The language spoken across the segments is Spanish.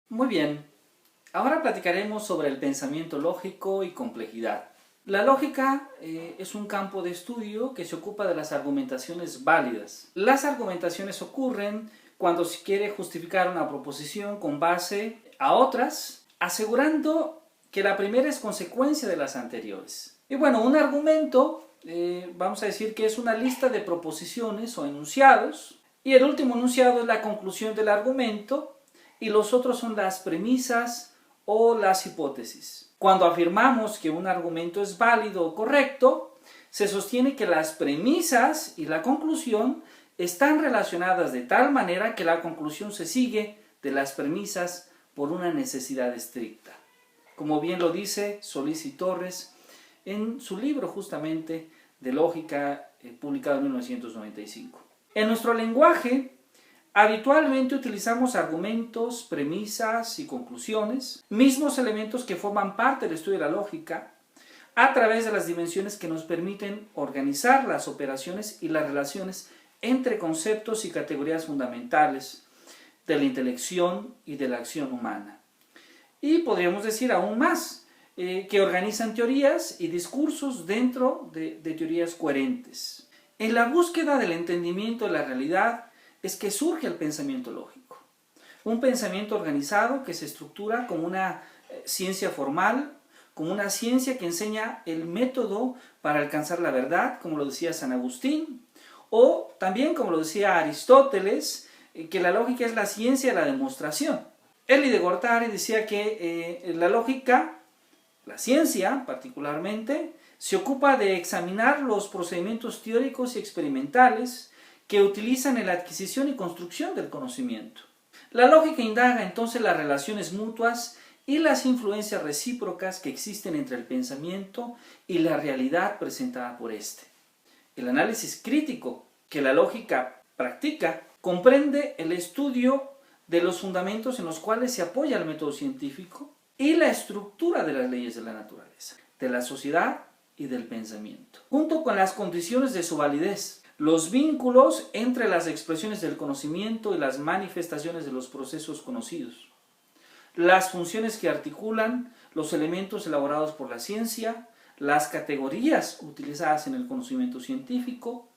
Muy bien, ahora platicaremos sobre el pensamiento lógico y complejidad. La lógica es un campo de estudio que se ocupa de las argumentaciones válidas. Las argumentaciones ocurren cuando se quiere justificar una proposición con base a otras, asegurando que la primera es consecuencia de las anteriores. Y bueno, un argumento, vamos a decir que es una lista de proposiciones o enunciados, y el último enunciado es la conclusión del argumento, y los otros son las premisas o las hipótesis. Cuando afirmamos que un argumento es válido o correcto, se sostiene que las premisas y la conclusión están relacionadas de tal manera que la conclusión se sigue de las premisas por una necesidad estricta. Como bien lo dice Solís y Torres en su libro justamente de lógica publicado en 1995. En nuestro lenguaje, habitualmente utilizamos argumentos, premisas y conclusiones, mismos elementos que forman parte del estudio de la lógica, a través de las dimensiones que nos permiten organizar las operaciones y las relaciones entre conceptos y categorías fundamentales de la intelección y de la acción humana. Y podríamos decir aún más, que organizan teorías y discursos dentro de teorías coherentes. En la búsqueda del entendimiento de la realidad, es que surge el pensamiento lógico. Un pensamiento organizado que se estructura como una ciencia formal, como una ciencia que enseña el método para alcanzar la verdad, como lo decía San Agustín, o también, como lo decía Aristóteles, que la lógica es la ciencia de la demostración. Élie de Guattari decía que la lógica, la ciencia particularmente, se ocupa de examinar los procedimientos teóricos y experimentales que utilizan en la adquisición y construcción del conocimiento. La lógica indaga entonces las relaciones mutuas y las influencias recíprocas que existen entre el pensamiento y la realidad presentada por éste. El análisis crítico que la lógica practica comprende el estudio de los fundamentos en los cuales se apoya el método científico y la estructura de las leyes de la naturaleza, de la sociedad y del pensamiento, junto con las condiciones de su validez, los vínculos entre las expresiones del conocimiento y las manifestaciones de los procesos conocidos, las funciones que articulan los elementos elaborados por la ciencia, las categorías utilizadas en el conocimiento científico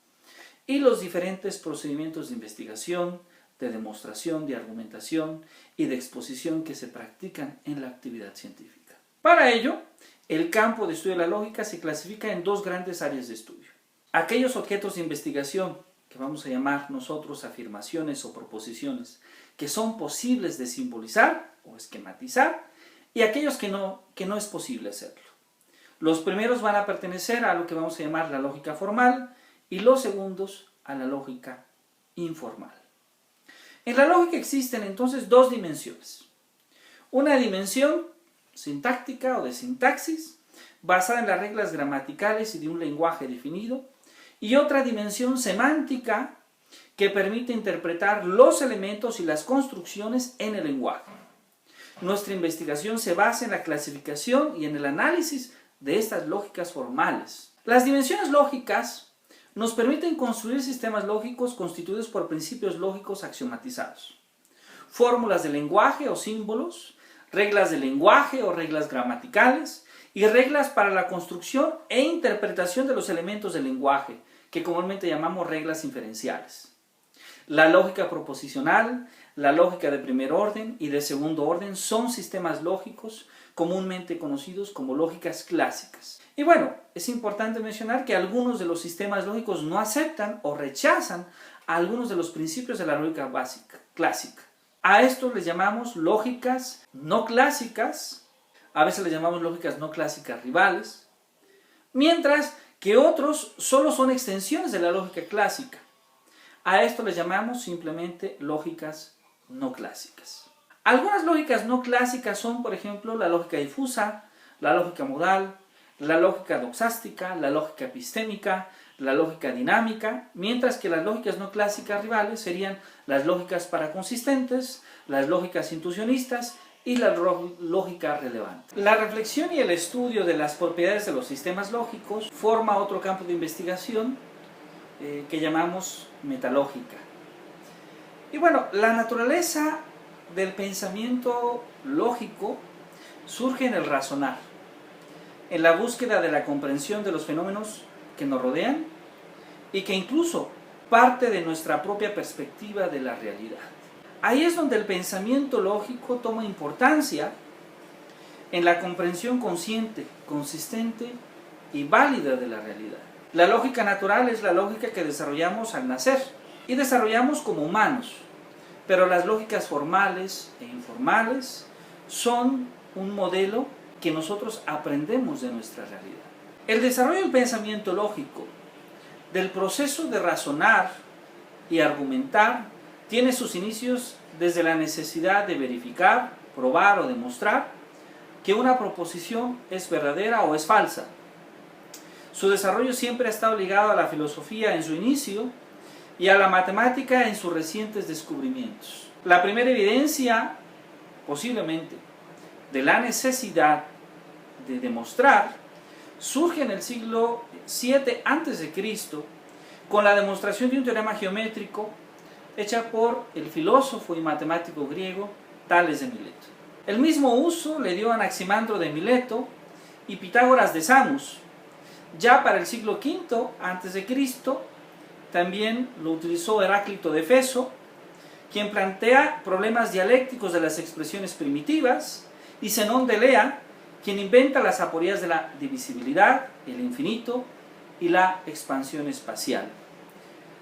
y los diferentes procedimientos de investigación, de demostración, de argumentación y de exposición que se practican en la actividad científica. Para ello, el campo de estudio de la lógica se clasifica en dos grandes áreas de estudio. Aquellos objetos de investigación, que vamos a llamar nosotros afirmaciones o proposiciones, que son posibles de simbolizar o esquematizar, y aquellos que no es posible hacerlo. Los primeros van a pertenecer a lo que vamos a llamar la lógica formal, y los segundos a la lógica informal. En la lógica existen entonces dos dimensiones. Una dimensión sintáctica o de sintaxis, basada en las reglas gramaticales y de un lenguaje definido, y otra dimensión semántica que permite interpretar los elementos y las construcciones en el lenguaje. Nuestra investigación se basa en la clasificación y en el análisis de estas lógicas formales. Las dimensiones lógicas nos permiten construir sistemas lógicos constituidos por principios lógicos axiomatizados, fórmulas de lenguaje o símbolos, reglas de lenguaje o reglas gramaticales y reglas para la construcción e interpretación de los elementos del lenguaje, que comúnmente llamamos reglas inferenciales. La lógica proposicional, la lógica de primer orden y de segundo orden son sistemas lógicos comúnmente conocidos como lógicas clásicas. Y bueno, es importante mencionar que algunos de los sistemas lógicos no aceptan o rechazan algunos de los principios de la lógica básica, clásica. A estos les llamamos lógicas no clásicas, a veces les llamamos lógicas no clásicas rivales, mientras que otros solo son extensiones de la lógica clásica. A esto les llamamos simplemente lógicas no clásicas. Algunas lógicas no clásicas son, por ejemplo, la lógica difusa, la lógica modal, la lógica doxástica, la lógica epistémica, la lógica dinámica, mientras que las lógicas no clásicas rivales serían las lógicas paraconsistentes, las lógicas intuicionistas y la lógica relevante. La reflexión y el estudio de las propiedades de los sistemas lógicos forma otro campo de investigación que llamamos metalógica. Y bueno, la naturaleza del pensamiento lógico surge en el razonar, en la búsqueda de la comprensión de los fenómenos que nos rodean y que incluso parte de nuestra propia perspectiva de la realidad. Ahí es donde el pensamiento lógico toma importancia en la comprensión consciente, consistente y válida de la realidad. La lógica natural es la lógica que desarrollamos al nacer y desarrollamos como humanos, pero las lógicas formales e informales son un modelo que nosotros aprendemos de nuestra realidad. El desarrollo del pensamiento lógico, del proceso de razonar y argumentar, tiene sus inicios desde la necesidad de verificar, probar o demostrar que una proposición es verdadera o es falsa. Su desarrollo siempre ha estado ligado a la filosofía en su inicio y a la matemática en sus recientes descubrimientos. La primera evidencia, posiblemente, de la necesidad de demostrar surge en el siglo VII a.C. con la demostración de un teorema geométrico hecha por el filósofo y matemático griego Tales de Mileto. El mismo uso le dio Anaximandro de Mileto y Pitágoras de Samos. Ya para el siglo V a.C. también lo utilizó Heráclito de Éfeso, quien plantea problemas dialécticos de las expresiones primitivas, y Zenón de Elea, quien inventa las aporías de la divisibilidad, el infinito y la expansión espacial,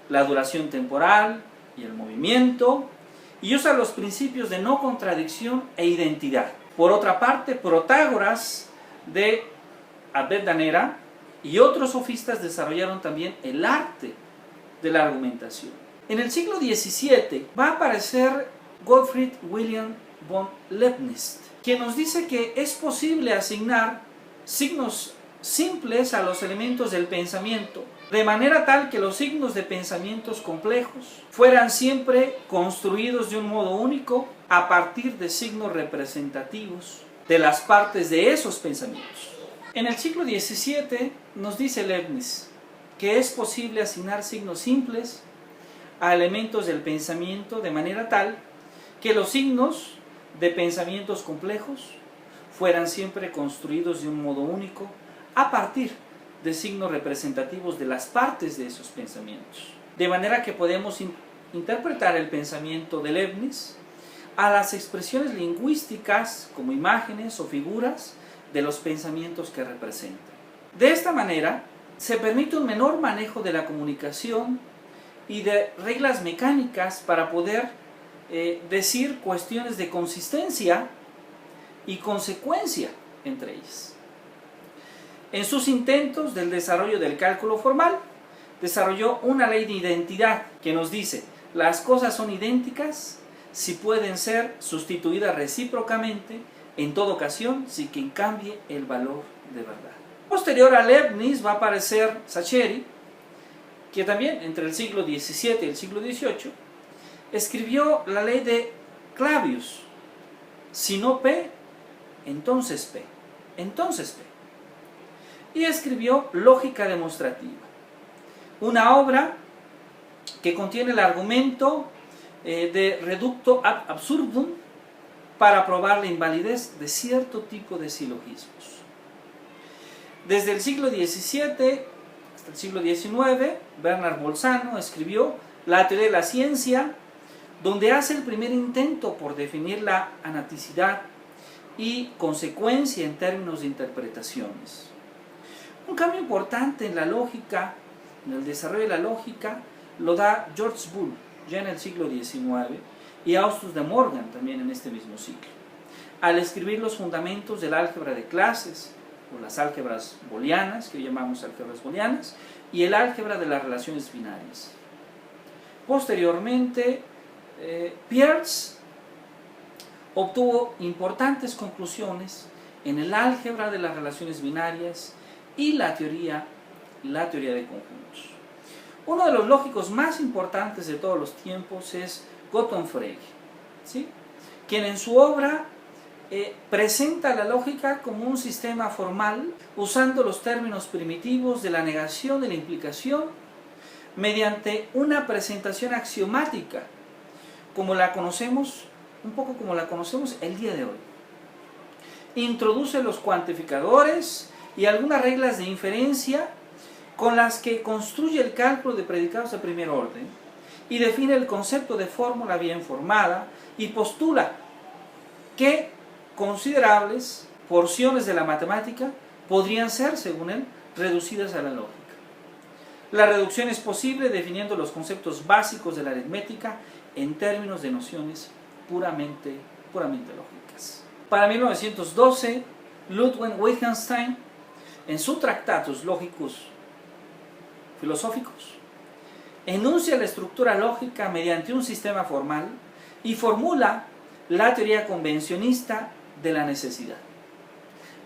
la duración temporal y el movimiento, y usa los principios de no contradicción e identidad. Por otra parte, Protágoras de Abdera y otros sofistas desarrollaron también el arte de la argumentación. En el siglo XVII va a aparecer Gottfried Wilhelm von Leibniz, quien nos dice que es posible asignar signos simples a los elementos del pensamiento, de manera tal que los signos de pensamientos complejos fueran siempre construidos de un modo único a partir de signos representativos de las partes de esos pensamientos. En el siglo XVII nos dice Leibniz que es posible asignar signos simples a elementos del pensamiento de manera tal que los signos de pensamientos complejos fueran siempre construidos de un modo único a partir de signos representativos de las partes de esos pensamientos. De manera que podemos interpretar el pensamiento de Leibniz a las expresiones lingüísticas como imágenes o figuras de los pensamientos que representan. De esta manera se permite un menor manejo de la comunicación y de reglas mecánicas para poder decir cuestiones de consistencia y consecuencia entre ellas. En sus intentos del desarrollo del cálculo formal, desarrolló una ley de identidad que nos dice: las cosas son idénticas si pueden ser sustituidas recíprocamente en toda ocasión sin que cambie el valor de verdad. Posterior a Leibniz va a aparecer Saccheri, que también entre el siglo XVII y el siglo XVIII escribió la ley de Clavius: si no P, entonces P, entonces P. Y escribió Lógica Demostrativa, una obra que contiene el argumento de reducto ad absurdum para probar la invalidez de cierto tipo de silogismos. Desde el siglo XVII hasta el siglo XIX, Bernard Bolzano escribió La teoría de la ciencia, donde hace el primer intento por definir la anaticidad y consecuencia en términos de interpretaciones. Un cambio importante en la lógica, en el desarrollo de la lógica, lo da George Boole, ya en el siglo XIX, y Austus de Morgan, también en este mismo siglo, al escribir los fundamentos del álgebra de clases, o las álgebras booleanas, que llamamos álgebras booleanas, y el álgebra de las relaciones binarias. Posteriormente, Peirce obtuvo importantes conclusiones en el álgebra de las relaciones binarias y la teoría de conjuntos. Uno de los lógicos más importantes de todos los tiempos es Gottlob Frege, ¿sí?, quien en su obra presenta la lógica como un sistema formal usando los términos primitivos de la negación y la implicación mediante una presentación axiomática como la conocemos un poco como la conocemos el día de hoy. Introduce los cuantificadores y algunas reglas de inferencia con las que construye el cálculo de predicados de primer orden y define el concepto de fórmula bien formada y postula que considerables porciones de la matemática podrían ser, según él, reducidas a la lógica. La reducción es posible definiendo los conceptos básicos de la aritmética en términos de nociones puramente lógicas. Para 1912, Ludwig Wittgenstein, en su Tractatus Logicus Philosophicus, enuncia la estructura lógica mediante un sistema formal y formula la teoría convencionista de la necesidad.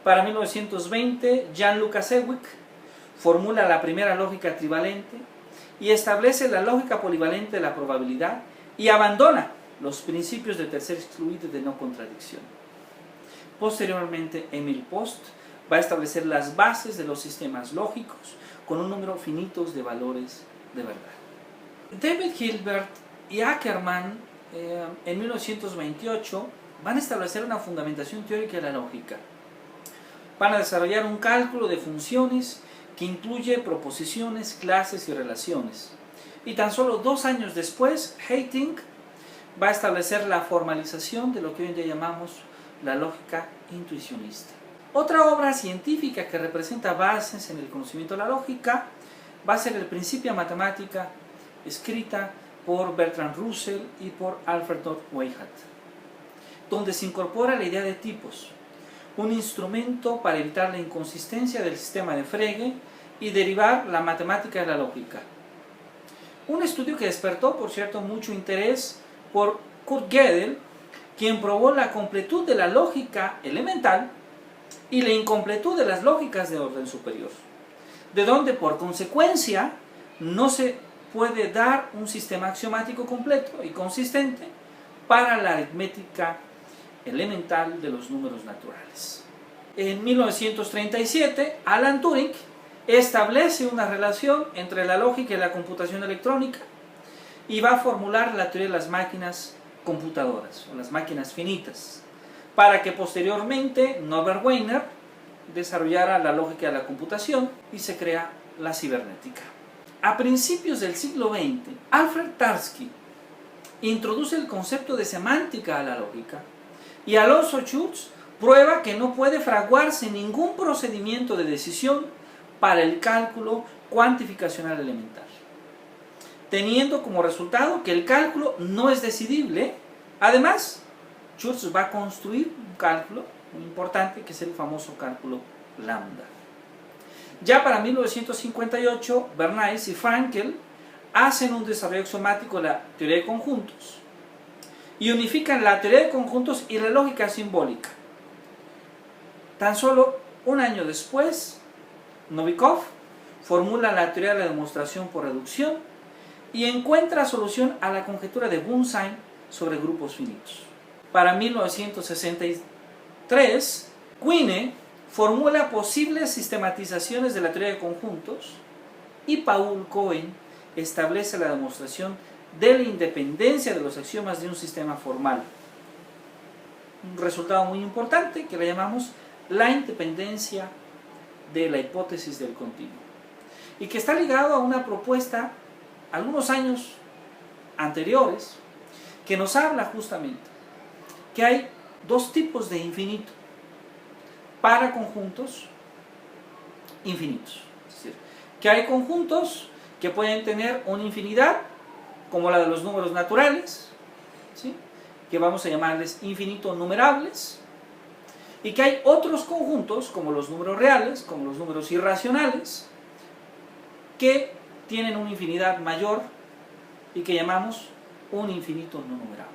Para 1920, Jan Lukasiewicz formula la primera lógica trivalente y establece la lógica polivalente de la probabilidad y abandona los principios de tercer excluido y de no contradicción. Posteriormente, Emil Post va a establecer las bases de los sistemas lógicos con un número finito de valores de verdad. David Hilbert y Ackermann en 1928 van a establecer una fundamentación teórica de la lógica. Van a desarrollar un cálculo de funciones que incluye proposiciones, clases y relaciones. Y tan solo 2 años después, Heyting va a establecer la formalización de lo que hoy en día llamamos la lógica intuicionista. Otra obra científica que representa bases en el conocimiento de la lógica va a ser el Principia Mathematica, escrita por Bertrand Russell y por Alfred Weihat, donde se incorpora la idea de tipos, un instrumento para evitar la inconsistencia del sistema de Frege y derivar la matemática de la lógica. Un estudio que despertó, por cierto, mucho interés por Kurt Gödel, quien probó la completud de la lógica elemental y la incompletud de las lógicas de orden superior, de donde por consecuencia no se puede dar un sistema axiomático completo y consistente para la aritmética elemental de los números naturales. En 1937, Alan Turing establece una relación entre la lógica y la computación electrónica y va a formular la teoría de las máquinas computadoras o las máquinas finitas, para que posteriormente Norbert Wiener desarrollara la lógica de la computación y se crea la cibernética. A principios del siglo XX, Alfred Tarski introduce el concepto de semántica a la lógica y Alonso Schutz prueba que no puede fraguarse ningún procedimiento de decisión para el cálculo cuantificacional elemental, teniendo como resultado que el cálculo no es decidible. Además, Schutz va a construir un cálculo muy importante que es el famoso cálculo lambda. Ya para 1958, Bernays y Frankel hacen un desarrollo axiomático de la teoría de conjuntos y unifican la teoría de conjuntos y la lógica simbólica. Tan solo un año después, Novikov formula la teoría de la demostración por reducción y encuentra solución a la conjetura de Bunsen sobre grupos finitos. Para 1963, Quine formula posibles sistematizaciones de la teoría de conjuntos y Paul Cohen establece la demostración de la independencia de los axiomas de un sistema formal. Un resultado muy importante que le llamamos la independencia de la hipótesis del continuo y que está ligado a una propuesta algunos años anteriores que nos habla justamente que hay 2 tipos de infinito para conjuntos infinitos. Es decir, que hay conjuntos que pueden tener una infinidad, como la de los números naturales, ¿sí?, que vamos a llamarles infinitos numerables, y que hay otros conjuntos, como los números reales, como los números irracionales, que tienen una infinidad mayor y que llamamos un infinito no numerable.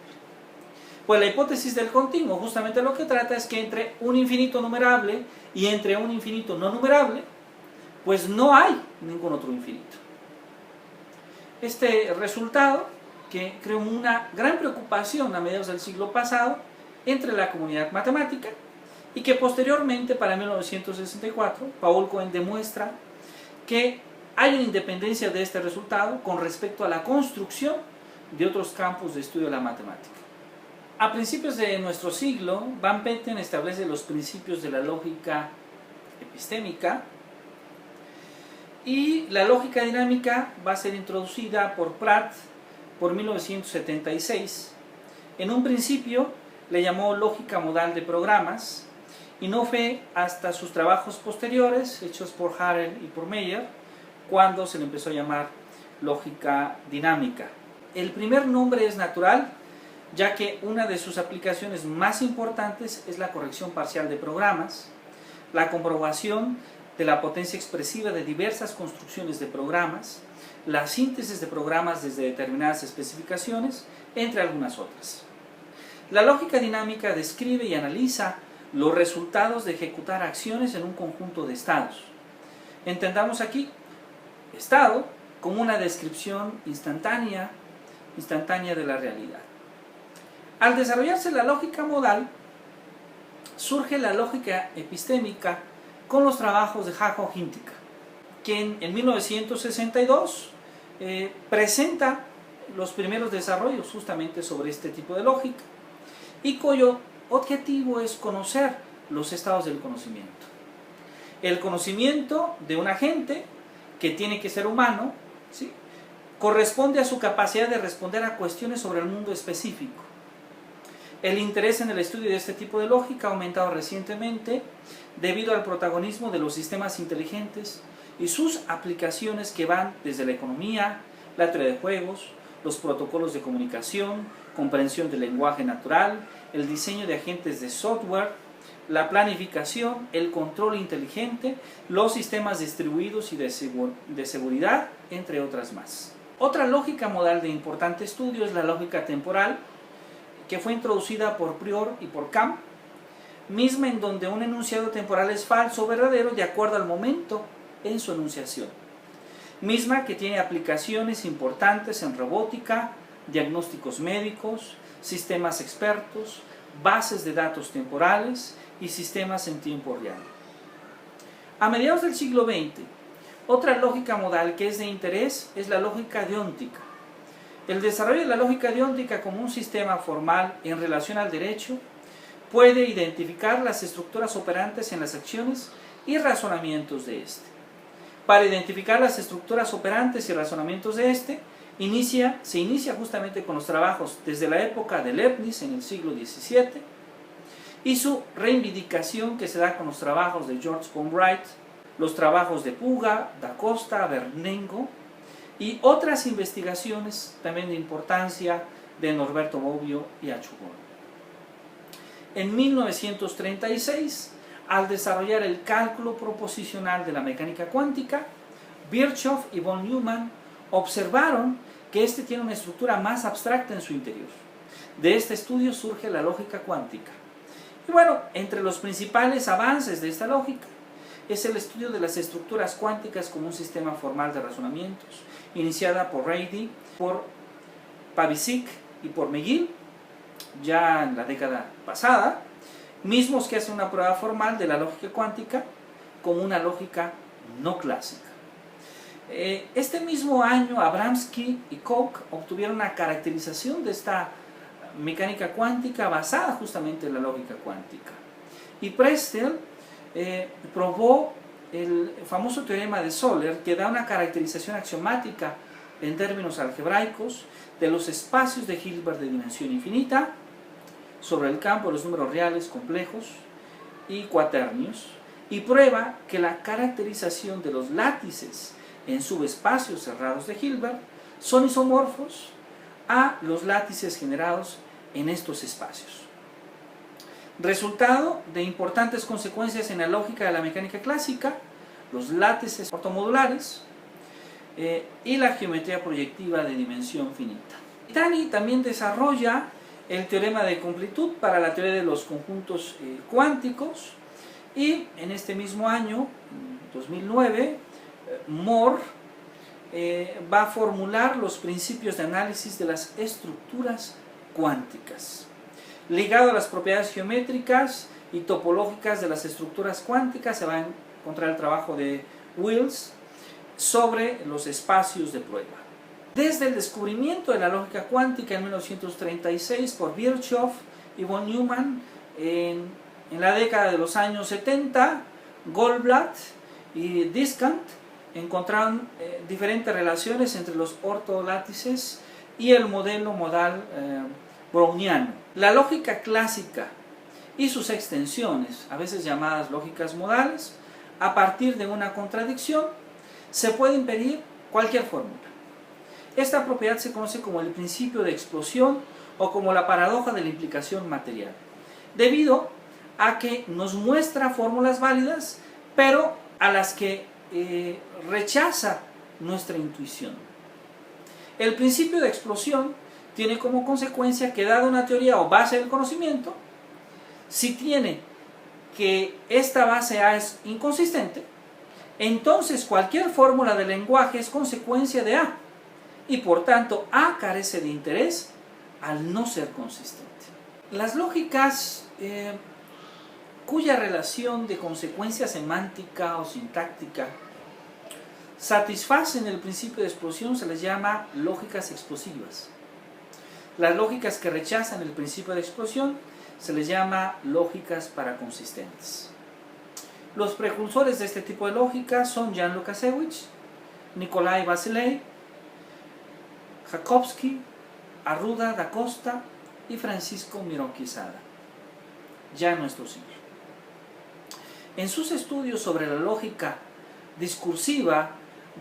Pues la hipótesis del continuo justamente lo que trata es que entre un infinito numerable y entre un infinito no numerable, pues no hay ningún otro infinito. Este resultado, que creó una gran preocupación a mediados del siglo pasado entre la comunidad matemática, y que posteriormente, para 1964, Paul Cohen demuestra que hay una independencia de este resultado con respecto a la construcción de otros campos de estudio de la matemática. A principios de nuestro siglo, Van Petten establece los principios de la lógica epistémica, y la lógica dinámica va a ser introducida por Pratt por 1976. En un principio le llamó lógica modal de programas, y no fue hasta sus trabajos posteriores, hechos por Harel y por Meyer, cuando se le empezó a llamar lógica dinámica. El primer nombre es natural, ya que una de sus aplicaciones más importantes es la corrección parcial de programas, la comprobación de la potencia expresiva de diversas construcciones de programas, la síntesis de programas desde determinadas especificaciones, entre algunas otras. La lógica dinámica describe y analiza los resultados de ejecutar acciones en un conjunto de estados. Entendamos aquí estado como una descripción instantánea de la realidad. Al desarrollarse la lógica modal, surge la lógica epistémica con los trabajos de Jakob Hintikka, quien en 1962 presenta los primeros desarrollos justamente sobre este tipo de lógica, y cuyo objetivo es conocer los estados del conocimiento. El conocimiento de un agente, que tiene que ser humano, ¿sí?, corresponde a su capacidad de responder a cuestiones sobre el mundo específico. El interés en el estudio de este tipo de lógica ha aumentado recientemente debido al protagonismo de los sistemas inteligentes y sus aplicaciones, que van desde la economía, la teoría de juegos, los protocolos de comunicación, comprensión del lenguaje natural, el diseño de agentes de software, la planificación, el control inteligente, los sistemas distribuidos y de seguridad, entre otras más. Otra lógica modal de importante estudio es la lógica temporal, que fue introducida por Prior y por Camp, misma en donde un enunciado temporal es falso o verdadero de acuerdo al momento en su enunciación. Misma que tiene aplicaciones importantes en robótica, diagnósticos médicos, sistemas expertos, bases de datos temporales y sistemas en tiempo real. A mediados del siglo XX, otra lógica modal que es de interés es la lógica deóntica. El desarrollo de la lógica deóntica como un sistema formal en relación al derecho puede identificar las estructuras operantes en las acciones y razonamientos de éste. Para identificar las estructuras operantes y razonamientos de éste, se inicia justamente con los trabajos desde la época de Leibniz en el siglo XVII, y su reivindicación que se da con los trabajos de George von Wright, los trabajos de Puga, da Costa, Bernengo, y otras investigaciones también de importancia de Norberto Bobbio y Achugón. En 1936, al desarrollar el cálculo proposicional de la mecánica cuántica, Virchow y von Neumann observaron que este tiene una estructura más abstracta en su interior. De este estudio surge la lógica cuántica. Y bueno, entre los principales avances de esta lógica es el estudio de las estructuras cuánticas como un sistema formal de razonamientos, iniciada por Rayleigh, por Pavicic y por McGill, ya en la década pasada, mismos que hacen una prueba formal de la lógica cuántica como una lógica no clásica. Este mismo año, Abramsky y Koch obtuvieron una caracterización de esta mecánica cuántica basada justamente en la lógica cuántica. Y Prestel probó el famoso teorema de Soller, que da una caracterización axiomática en términos algebraicos de los espacios de Hilbert de dimensión infinita sobre el campo de los números reales complejos y cuaternios, y prueba que la caracterización de los látices en subespacios cerrados de Hilbert son isomorfos a los látices generados en estos espacios. Resultado de importantes consecuencias en la lógica de la mecánica clásica, los látices ortomodulares y la geometría proyectiva de dimensión finita. Tani también desarrolla el teorema de completud para la teoría de los conjuntos cuánticos, y en este mismo año, 2009, Moore va a formular los principios de análisis de las estructuras cuánticas. Ligado a las propiedades geométricas y topológicas de las estructuras cuánticas, se va a encontrar el trabajo de Wills sobre los espacios de prueba. Desde el descubrimiento de la lógica cuántica en 1936 por Virchow y von Neumann, en la década de los años 70, Goldblatt y Discant encontraron diferentes relaciones entre los ortolátices y el modelo modal browniano. La lógica clásica y sus extensiones, a veces llamadas lógicas modales, a partir de una contradicción, se puede inferir cualquier fórmula. Esta propiedad se conoce como el principio de explosión o como la paradoja de la implicación material, debido a que nos muestra fórmulas válidas, pero a las que rechaza nuestra intuición. El principio de explosión tiene como consecuencia que, dada una teoría o base del conocimiento, si tiene que esta base A es inconsistente, entonces cualquier fórmula del lenguaje es consecuencia de A, y por tanto A carece de interés al no ser consistente. Las lógicas cuya relación de consecuencia semántica o sintáctica satisfacen el principio de explosión se les llama lógicas explosivas. Las lógicas que rechazan el principio de explosión se les llama lógicas paraconsistentes. Los precursores de este tipo de lógica son Jan Lukasiewicz, Nikolai Vasilei, Jakovsky, Arruda da Costa y Francisco Miró Quesada, ya en nuestro siglo. En sus estudios sobre la lógica discursiva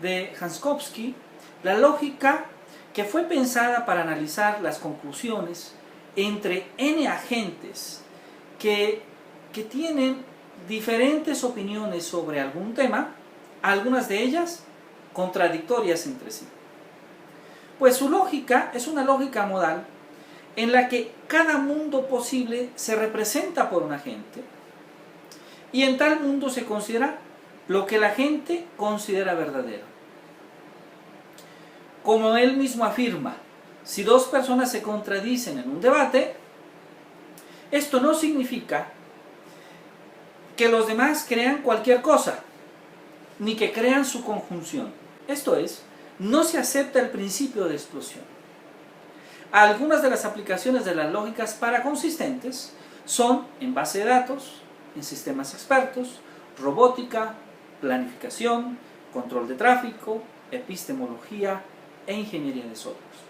de Jankowski, la lógica que fue pensada para analizar las conclusiones entre n agentes que tienen diferentes opiniones sobre algún tema, algunas de ellas contradictorias entre sí. Pues su lógica es una lógica modal en la que cada mundo posible se representa por un agente, y en tal mundo se considera lo que la gente considera verdadero. Como él mismo afirma, si dos personas se contradicen en un debate, esto no significa que los demás crean cualquier cosa, ni que crean su conjunción. Esto es, no se acepta el principio de explosión. Algunas de las aplicaciones de las lógicas paraconsistentes son en base de datos, en sistemas expertos, robótica, planificación, control de tráfico, epistemología e ingeniería de software.